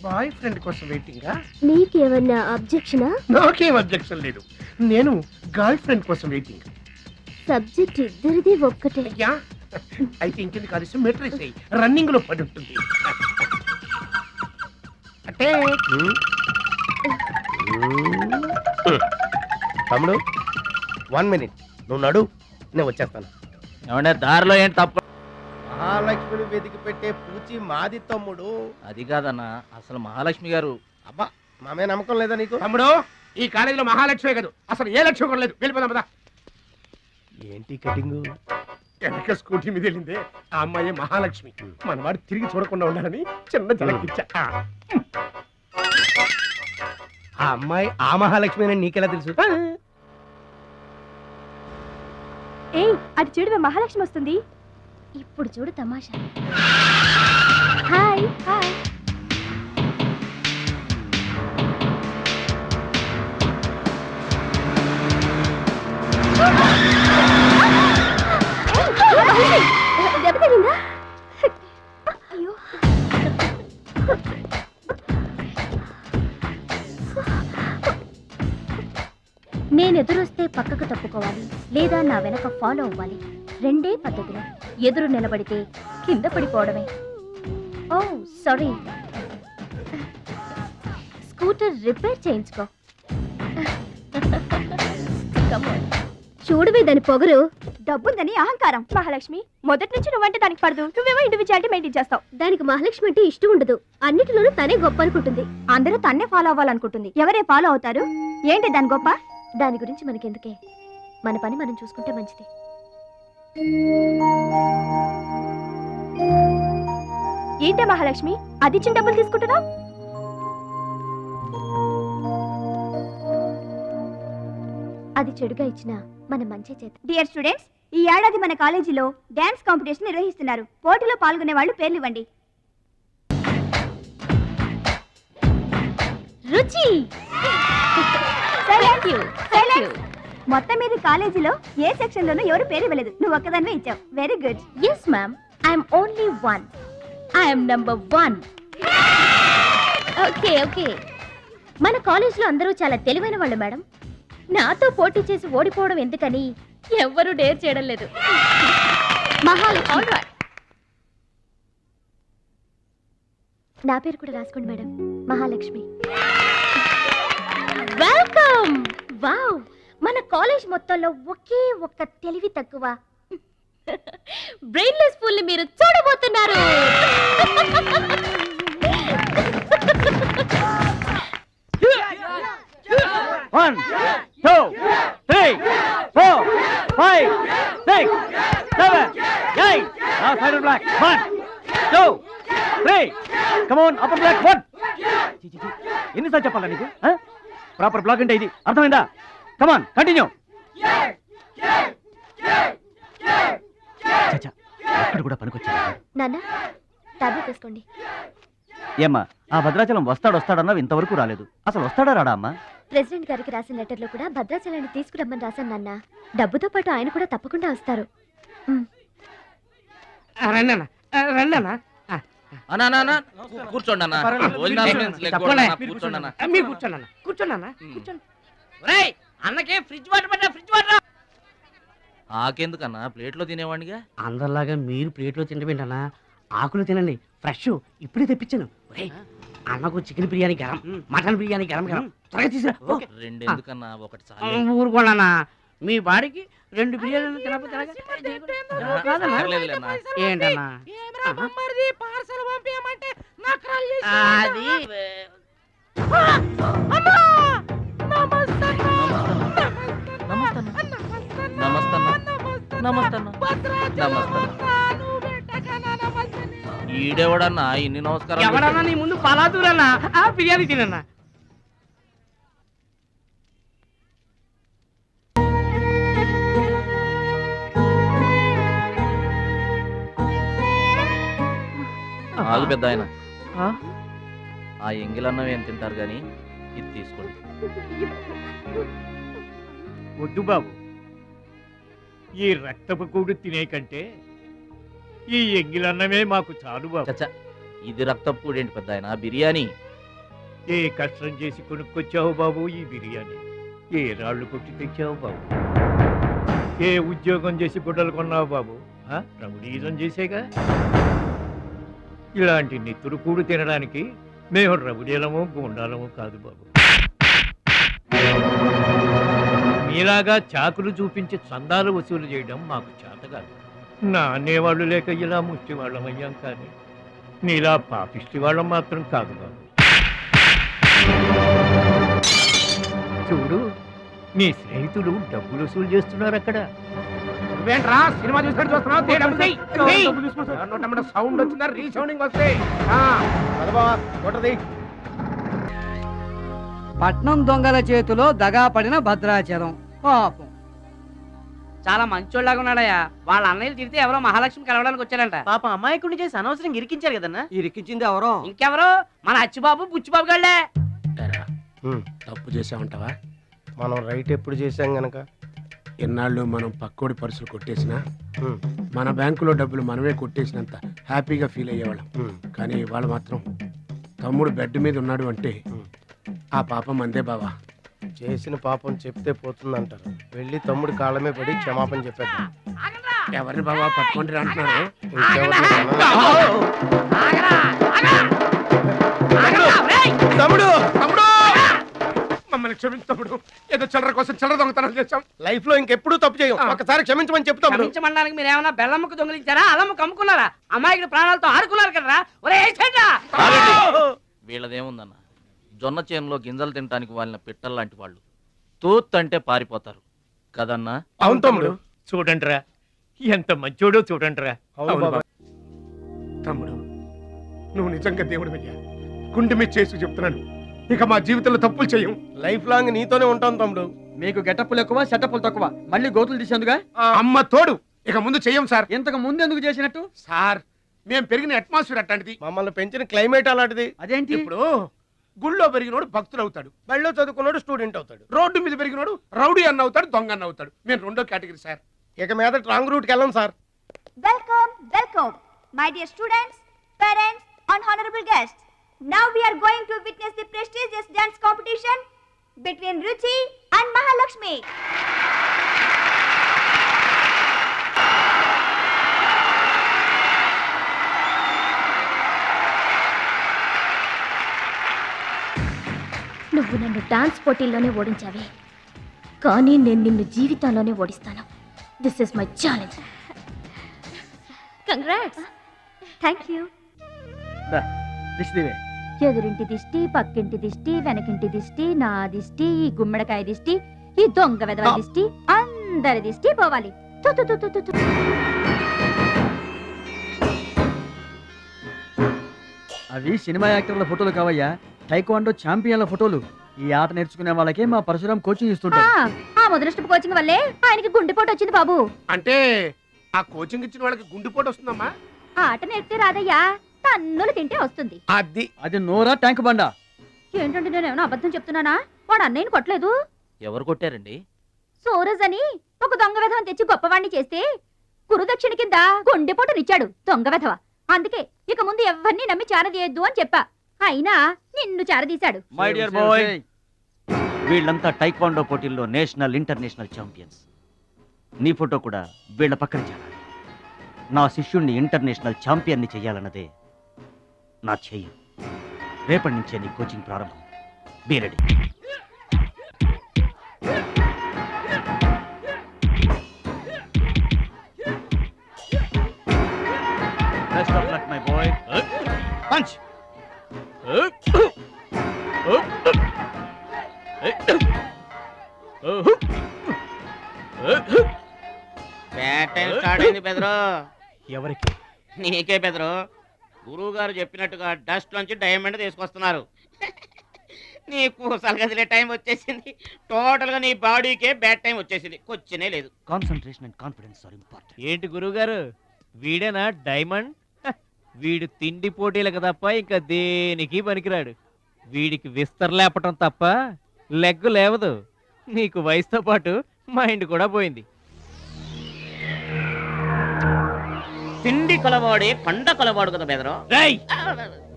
బాయ్ ఫ్రెండ్ కోసం వెయిటింగా? నీకేమన్నా అబ్జెక్షనా? నాకేం అబ్జెక్షన్ లేదు. నేను గర్ల్ ఫ్రెండ్ కోసం వెయిటింగ్. సబ్జెక్ట్ ఇద్దరిది ఒక్కటే. అయ్యా అయితే ఇంకెందుకు కలిసి మెట్రిక్స్ రన్నింగ్ లో పడి ఉంటుంది. అంటే తమ్ముడు 1 minute నువ్వు నడు, నేను వచ్చేస్తాను. ఏమంటే దారిలో ఏంటి తప్ప? మహాలక్ష్మిని వెతికి పెట్టే పూచి మాది తమ్ముడు. అది కాదన్నా, అసలు మహాలక్ష్మి గారు. అబ్బా మామే నమ్మకం లేదా నీకు? తమ్ముడు ఈ కాలేజీలో మహాలక్ష్మే కాదు, అసలు ఏ లక్ష్యం కూడా లేదు. వెళ్ళిపోదాం పదా. ఏంటి కటింగ్? వెనక స్కూటీ మీద వెళ్ళిందే ఆ అమ్మాయి మహాలక్ష్మి. మనవాడు తిరిగి చూడకుండా ఉండాలని చిన్న జలకిచ్చా. ఆ అమ్మాయి ఆ మహాలక్ష్మి అని నీకెలా తెలుసు? ఏయ్ అటు చూడు, మహాలక్ష్మి వస్తుంది. ఇప్పుడు చూడు తమాషా. Hi hi. దెబ్బ తగిలిందా? అయ్యో. నేను ఎదురొస్తే పక్కకు తప్పుకోవాలి, లేదా నా వెనక ఫాలో అవ్వాలి. రెండే పద్ధతులు. ఎదురు నిలబడితే కింద పడిపోవడమే. ఓ సారీ, స్కూటర్ రిపేర్ చేయించుకో. చూడవే దాని పొగరు. డబ్బుందని అహంకారం. మహాలక్ష్మి మొదటి నుంచి నువ్వంటే దానికి పడదు. నువ్వేమో ఇండివిజువాలిటీ మెయింటైన్ చేస్తావు. దానికి మహాలక్ష్మి అంటే ఇష్టం ఉండదు. అన్నిటిలోనూ తనే గొప్ప అనుకుంటుంది. అందరూ తన్నే ఫాలో అవ్వాలనుకుంటుంది. ఎవరే ఫాలో అవుతారు? ఏంటి దాని గొప్ప? దాని గురించి మనకెందుకే, మన పని మనం చూసుకుంటే మంచిది. ఏంటే మహాలక్ష్మి అది ఇచ్చిన డబ్బులు తీసుకుంటున్నావు? అది చెడుగా ఇచ్చినా మన మంచి చేత. డియర్ స్టూడెంట్స్, ఈ ఏడాది మన కాలేజీలో డాన్స్ కాంపిటీషన్ నిర్వహిస్తున్నారు. పోటీలో పాల్గొనే వాళ్ళు పేర్లు ఇవ్వండి. రుచి. మొత్తం మీద కాలేజీలో ఏ సెక్షన్ లోనూ ఎవరు పేరు ఇవ్వలేదు. నువ్వు ఒక్కదానివే ఇచ్చావు. Very good. Yes ma'am, I'm only one. I'm number 1. Okay okay. మన కాలేజ్లో అందరూ చాలా తెలివైన వాళ్ళు మేడం. నాతో పోటీ చేసి ఓడిపోవడం ఎందుకని ఎవ్వరూ డేర్ చేయడం లేదు. మహాలక్ష్మి. నా పేరు కూడా రాసుకోండి మేడం, మహాలక్ష్మి. వెల్కమ్. వావ్, మన కాలేజ్ మొత్తంలో ఒకే ఒక్క తెలివి తక్కువ బ్రెయిన్లెస్ ఫుల్ ని మీరు చూడబోతున్నారు. One, 2, 3, 4, 5, 6, 7, 8. Now side black. 1, 2, 3. Come on, upper black. 1. ఎన్నిసార్లు చెప్పాలా నీకు? ప్రాపర్ బ్లాక్ అంటే ఇది అర్థమైందా? కమాన్ కంటిన్యూ. అక్కడ కూడా పనికొచ్చాడు. నాన్న టాబ్లెట్ వేసుకోండి. ఏమ్మా ఆ భద్రాచలం వస్తాడన్నావు, ఇంతవరకు రాలేదు. అసలు వస్తాడా రాడా అమ్మా? ప్రెసిడెంట్ గారికి రాసిన లెటర్లో కూడా భద్రాచలాన్ని తీసుకురమ్మని రాశాను నాన్న. డబ్బుతో పాటు ఆయన కూడా తప్పకుండా వస్తారు. కూర్చోండి అన్న. అన్నకే ఫ్రిడ్జ్ వాటర్ పడ్డా, ఫ్రిడ్జ్ వాటర్. ఆకెందుకన్నా, ప్లేట్లో తినేవాడిగా. అందరిలాగా మీరు ప్లేట్లో తినబెట్టనా, ఆకులు తినండి, ఫ్రెష్ ఇప్పుడే తెప్పించాను. అన్నకు చికెన్ బిర్యానీ గరం, మటన్ బిర్యానీ గరం గరం, త్వరగా తీసుకురా. రెండు ఎందుకన్నా, ఒకటి చాలు. ఊరుకోండి, మీ బాడీకి 2 బిర్యానీలు తినకపోతే ఏంటన్నా అది ఈడెవడన్నా ఇన్ని నమస్కారం? ఎవడన్నా నీ ముందు పలాదూరన్నా, బిర్యానీ తినన్నా. ఆగు పెద్ద ఆయన, ఆ ఎంగిలన్నం ఏం తింటారు గాని ఇది తీసుకోండి. వద్దు బాబు, ఈ రక్తపు కూడు తినే కంటే ఈ ఎంగిలన్నమే మాకు చాలు బాబు. చచ్చా, ఇది రక్తపు కూడేంటి పెద్ద ఆయన, బిర్యానీ. ఏ కష్టం చేసి కొనుక్కొచ్చావు బాబు ఈ బిర్యానీ? ఏ రాళ్ళు కొట్టి తెచ్చావు బాబు? ఏ ఉద్యోగం చేసి గుడ్డలు కొన్నావు బాబు? రౌడీజం చేసేగా. ఇలాంటి నెత్తురు కూడు తినడానికి మేము రౌడీలము గూండాలము కాదు బాబు. మీలాగా చాకులు చూపించి చందాలు వసూలు చేయడం మాకు చేత కాదు. నా అనేవాళ్ళు లేక ఇలా ముష్టి వాళ్ళం అయ్యాం, కానీ నీలా పాపిష్టి వాళ్ళం మాత్రం కాదు బాబు. చూడు, నీ స్నేహితులు డబ్బులు వసూలు చేస్తున్నారు అక్కడ. నువ్వేంట్రా సినిమా చూసినట్టు చూస్తున్నావు? సౌండ్ వచ్చిందా? రీసౌండింగ్ వస్తే పట్నం దొంగల చేతిలో దగా పడిన భద్రాచలం పాపం. చాలా మంచోళ్ళగా ఉన్నాడయ్యా. వాళ్ళ అన్నయ్యలు తిరిగితే ఎవరో మహాలక్ష్మి కలవడానికి వచ్చారంట. పాపం అమాయకుడిని చేసి అనవసరంగా ఇరికించారు కదన్నా. ఇరికించింది ఎవరో? ఇంకెవరో, మన అచ్చిబాబు బుచ్చిబాబు గళ్ళే. తప్పు చేసామంటావా? మనం రైట్ ఎప్పుడు చేశాం గనక ఎన్నాళ్ళు మనం పక్కోడి పర్సులు కొట్టేసినా మన బ్యాంకులో డబ్బులు మనమే కొట్టేసినంత హ్యాపీగా ఫీల్ అయ్యేవాళ్ళం. కానీ వాళ్ళు మాత్రం తమ్ముడు బెడ్ మీద ఉన్నాడు అంటే ఆ పాపం అందే బావా. చేసిన పాపం చెప్తే పోతుందంటారు. వెళ్ళి తమ్ముడి కాళ్ళమే పడి క్షమాపణ చెప్పేద్దాం. ఎవరిని బావా పట్టుకుంటారు అంటున్నారు? తమ్ముడు తమ్ముడు మమ్మల్ని క్షమించు తమ్ముడు. ఏదో చిల్లర కోసం చిల్లర దొంగతనం చేశాం. లైఫ్ లో ఇంకెప్పుడు తప్పు చేయం. ఒకసారి క్షమించమని చెప్తాం. క్షమించమనడానికి మీరు ఏమన్నా బెల్లమ్మకు దొంగిలించారా, అల్లమ్మకు అమ్ముకున్నారా? అమ్మాయికి ప్రాణాలతో ఆడుకున్నారు కదరా. ఒరే వీళ్ళదేముందన్న, జొన్న చేనులో గింజలు తినడానికి వాళ్ళని పిట్టల్లాంటి వాళ్ళు. తూత్ అంటే పారిపోతారు కదన్నా. అవును తమ్ముడు. చూడండిరా, ఎంత మంచోడో చూడండిరా. తమ్ముడు, నువ్వు నిజంగా దేవుడు అయ్యా. గుండె మీద చేసి చెప్తున్నాను, ఇక మా జీవితంలో తప్పులు చేయం. లైఫ్ లాంగ్ నీతోనే ఉంటాం తమ్ముడు. మీకు గెటప్పులు ఎక్కువ, సెటప్పులు తక్కువ. మళ్ళీ గోతులు తీసేందుగా అమ్మ తోడు. ఇక ముందు చెయ్యం సార్. ఇంతకు ముందు ఎందుకు చేసినట్టు? సార్, మేము పెరిగిన అట్మాస్ఫియర్ అట్లాంటిది. మమ్మల్ని పెంచిన క్లైమేట్ అలాంటిది. అదేంటి? ఇప్పుడు గుళ్ళో పెరిగినోడు భక్తులు అవుతాడు, బళ్ళో చదువుకున్నాడు స్టూడెంట్ అవుతాడు, రోడ్డు మీద పెరిగినోడు రౌడీ అన్న అవుతాడు, దొంగ అన్న అవుతాడు. మేము రెండో కేటగిరీ సార్. ఇక మీద రాంగ్ రూట్కి వెళ్ళం sir. Welcome, welcome, my dear students, parents, and honorable guests. Now we are going to witness the prestigious dance competition between Ruchi and Mahalakshmi. నువ్వు నన్ను డాన్స్ పోటీల్లోనే ఓడించావే, కానీ నేను నిన్ను జీవితంలోనే ఓడిస్తాను. This is my challenge. Congrats. Thank you. ఎదురింటి దిష్టి, పక్కింటి దిష్టి, వెనకింటి దిష్టి, నా దిష్టి, ఈ గుమ్మడికాయ దిష్టి, ఈ దొంగ వెధవ దిష్టి, అందరి దిష్టి పోవాలి. తు తు తు తు తు. అవి సినిమా యాక్టర్ల ఫోటోలు కావయ్యా, టైక్వాండో ఛాంపియన్ల ఫోటోలు. ఈ ఆట నేర్చుకునే వాళ్ళకే మా పరశురాం కోచింగ్ ఇస్తుంటాడు. ఆ ముదనష్టపు కోచింగ్ వల్లే ఆయనకి గుండెపోటు వచ్చింది బాబు. అంటే ఆ కోచింగ్ ఇచ్చిన వాళ్ళకి గుండెపోటు వస్తుందమ్మా? ఆ ఆట నేర్పితే రాదయ్యా, తన్నులు తింటే వస్తుంది. అది నోరా ట్యాంక్ బండా? ఏంటంటే నేనేమన్నా అబద్ధం చెప్తున్నానా? వాడు అన్నయ్యని కొట్టలేదు. ఎవరు కొట్టారండి? సూరజ్ అని ఒక దొంగ వెధవం తెచ్చి గొప్పవాణ్ణి చేస్తే గురుదక్షిణ కింద గుండెపోటునిచ్చాడు దొంగ వెధవ. అందుకే ఇక ముందు ఎవరిని నమ్మి చారదీయద్దు అని చెప్పా. అయినా నిన్ను చారదీశాడు. మై డియర్ బాయ్, వీళ్ళంతా టైక్వాండో పోటీల్లో నేషనల్ ఇంటర్నేషనల్ ఛాంపియన్స్. నీ ఫోటో కూడా వీళ్ళ పక్కన చేరాలి. నా శిష్యుణ్ణి ఇంటర్నేషనల్ ఛాంపియన్ని చెయ్యాలన్నదే నా చెయ్యి. రేపటి నుంచే నీ కోచింగ్ ప్రారంభం. Be ready. Best of luck, my boy. Punch. Bad time start అయింది బెదరు. ఎవరికి? నీకే బెదరు. గురువు గారు చెప్పినట్టుగా డస్ట్ నుంచి డైమండ్ తీసుకొస్తున్నారు. నీకు సలగదిలే టైం వచ్చేసింది. టోటల్ గా నీ బాడీకే బ్యాడ్ టైం వచ్చేసింది. కొచ్చినే లేదు. Concentration and confidence are important. ఏంటి గురువు గారు, వీడేనా డైమండ్? వీడు తిండి పోటీలకు తప్ప ఇంకా దేనికి పనికిరాడు. వీడికి విస్తరలేపటం తప్ప లెగ్గు లేవదు. నీకు వయసుతో పాటు మైండ్ కూడా పోయింది. తిండి కలవాడే పండ కలవాడు కదా బెదరు. రేయ్,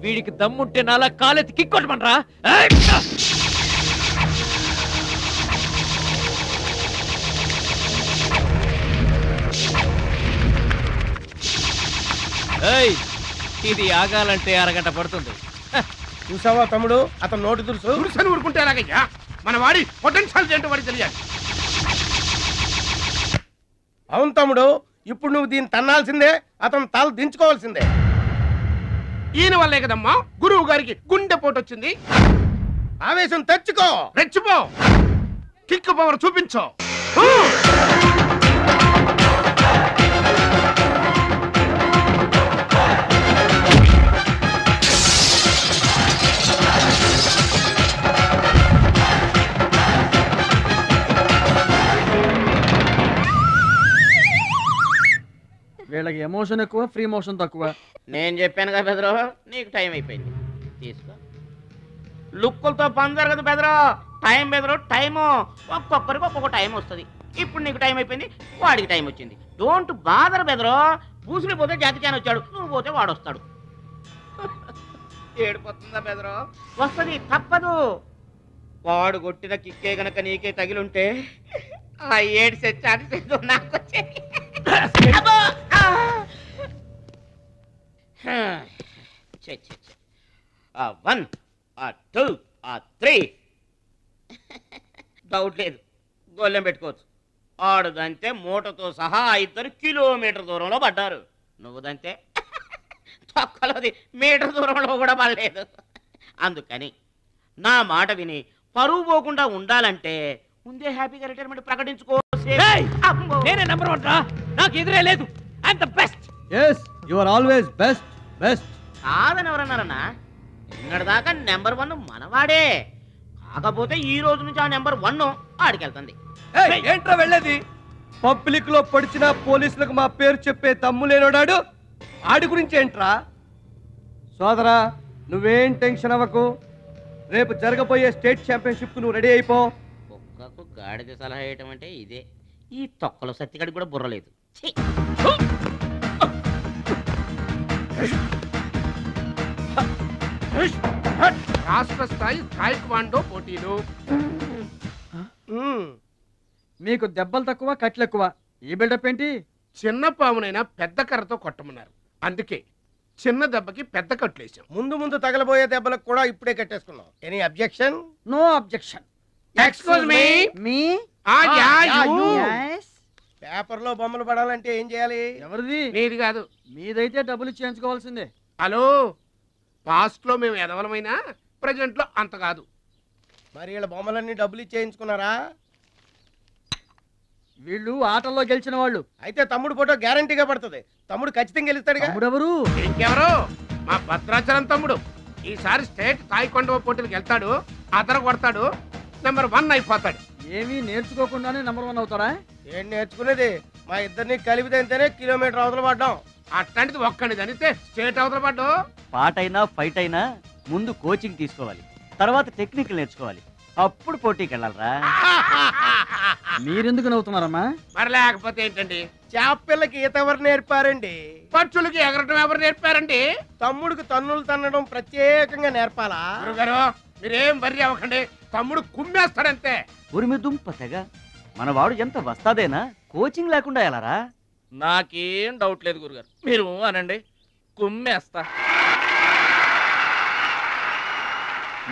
వీడికి దమ్ముంటే నాలా కాలెత్తి కిక్కొట్టమనరా? ఏయ్, ఇది ఆగాలంటే అరగంట పడుతుంది. చూసావా తమ్ముడు, అతను నోటి దురుసు. దురుసని ఊరుకుంటే ఎలాగయ్యా? మన వాడి పొటెన్షియల్ ఏంటో వాడికి తెలియాలి. అవును తమ్ముడు, ఇప్పుడు నువ్వు దీన్ని తన్నాల్సిందే, అతను తల దించుకోవాల్సిందే. ఈయన వల్లే కదమ్మా గురువు గారికి గుండెపోటు వచ్చింది. ఆవేశం తెచ్చుకో, రెచ్చిపో, కిక్ పవర్ చూపించో. వీళ్ళకి ఎమోషన్ ఎక్కువ, ఫ్రీ మోషన్ తక్కువ. నేను చెప్పాను కదా బెదరు, నీకు టైం అయిపోయింది. తీసుకో. లుక్కులతో పని జరగదు బెదరు. టైం బెదరు, టైము. ఒక్కొక్కరికి ఒక్కొక్క టైం వస్తుంది. ఇప్పుడు నీకు టైం అయిపోయింది, వాడికి టైం వచ్చింది. డోంట్ బాదర్ బెదరు. పూసులు పోతే జాతి చాన్ వచ్చాడు, నువ్వు పోతే వాడు వస్తాడు. ఏడిపోతుందా బెదరు? వస్తుంది, తప్పదు. వాడు కొట్టిన కిక్కే గనక నీకే తగిలుంటే ఆ ఏడ్సే ఛాన్స్ నాకు వచ్చేది. ఆ 1 ఆ 2 ఆ 3 డౌట్ లేదు, గోళ్ళెం పెట్టుకోవచ్చు. ఆడుదంతే మూటతో సహా 2 కిలోమీటర్ దూరంలో పడ్డారు. నువ్వుదంతే తొక్కలోది మీటర్ దూరంలో కూడా పడలేదు. అందుకని నా మాట విని పరువు పోకుండా ఉండాలంటే ముందే హ్యాపీగా రిటైర్మెంట్ ప్రకటించుకో. నేనే నెంబర్ 1 రా, నాకు ఎదురే లేదు. I'm the best. yes you are always best. కాదని ఎవరన్నారన్నా? నిన్నటిదాకా నెంబర్ 1 మనవాడే. కాకపోతే ఈ రోజు నుంచి ఆ నెంబర్ 1 ఆడికెళ్తుంది. ఏంట్రా వెళ్ళేది? పబ్లిక్ లో పొడిచిన పోలీసులకు మా పేరు చెప్పే దమ్ము లేనోడాడు ఆడి గురించి ఏంట్రా? సోదరా, నువ్వేం టెన్షన్ అవ్వకు. రేపు జరగబోయే స్టేట్ ఛాంపియన్షిప్ నువ్వు రెడీ అయిపో. కుక్కకు గాడిద సలహా వేయటం అంటే ఇదే. ఈ తొక్కలో సత్తిగడి కూడా బుర్రలేదు. రాష్ట్ర స్థాయి టైక్వాండో పోటీలు. మీకు దెబ్బలు తక్కువ, కట్లు ఎక్కువ. ఈ బిల్డప్ ఏంటి? చిన్న పామునైనా పెద్ద కర్రతో కొట్టమన్నారు. అందుకే చిన్న దెబ్బకి పెద్ద కట్లేసాం. ముందు ముందు తగలబోయే దెబ్బలకు కూడా ఇప్పుడే కట్టేసుకున్నాం. Any objection? No objection. Excuse me. మీ పేపర్ లో బొమ్మలు పడాలంటే ఏం చేయాలి? ఎవరిది? నీది కాదు. మీదైతే డబ్బులు చేయించుకోవాల్సిందే. హలో, పాస్ట్ లో మేము ఎదవలమైనా ప్రెజెంట్ లో అంత కాదు. మరి వీళ్ళ బొమ్మలన్నీ డబ్బులు ఇచ్చేయించుకున్నారా? వీళ్ళు ఆటల్లో గెలిచిన వాళ్ళు. అయితే తమ్ముడు ఫోటో గ్యారంటీగా పడుతుంది. తమ్ముడు ఖచ్చితంగా గెలుస్తాడు. తమ్ముడెవరు? ఇంకెవరు? మా భద్రాచలం తమ్ముడు. ఈసారి స్టేట్ తాయికొండ పోటీలకు వెళ్తాడు. అతను కొడతాడు, నెంబర్ 1 అయిపోతాడు. ఏమీ నేర్చుకోకుండానే నంబర్ 1 అవుతాడా? ఏం నేర్చుకునేది? మా ఇద్దరిని కలిపి తింటేనే కిలోమీటర్ అవతల పడ్డాం. అట్లాంటిది ఒక్కడిని తనితే స్టేట్ అవతల పడ్డు. పాట అయినా ఫైట్ అయినా ముందు కోచింగ్ తీసుకోవాలి, తర్వాత టెక్నిక్ నేర్చుకోవాలి, అప్పుడు పోటీకి వెళ్ళాలరా. మీరెందుకు నవ్వుతున్నారమ్మా? మరి లేకపోతే ఏంటండి? చేపపిల్లకి ఈత ఎవరు నేర్పారండి? పక్షులకి ఎగరటం ఎవరు నేర్పారండి? తమ్ముడికి తన్నులు తన్నడం ప్రత్యేకంగా నేర్పాలా? గురుగారు మీరేం వర్రీ అవ్వకండి, తమ్ముడు కుమ్మేస్తాడంతే. ఉరిమి దుంప తెగ మన వాడు ఎంత వస్తాదేనా, కోచింగ్ లేకుండా ఎలారా? నాకేం డౌట్ లేదు గురుగారు, మీరు అనండి, కుమ్మేస్తా.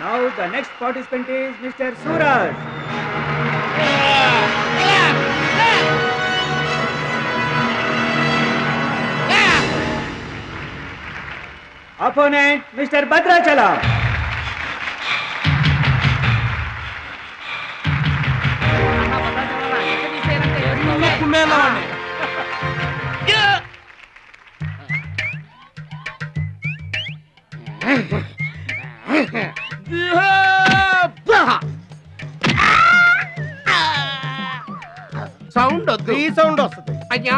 Now the next participant is Mr. Suraj. Opponent Mr. Bhadrachalam. Sound వద్దు, ఈ సౌండ్ వస్తుంది. అయ్యా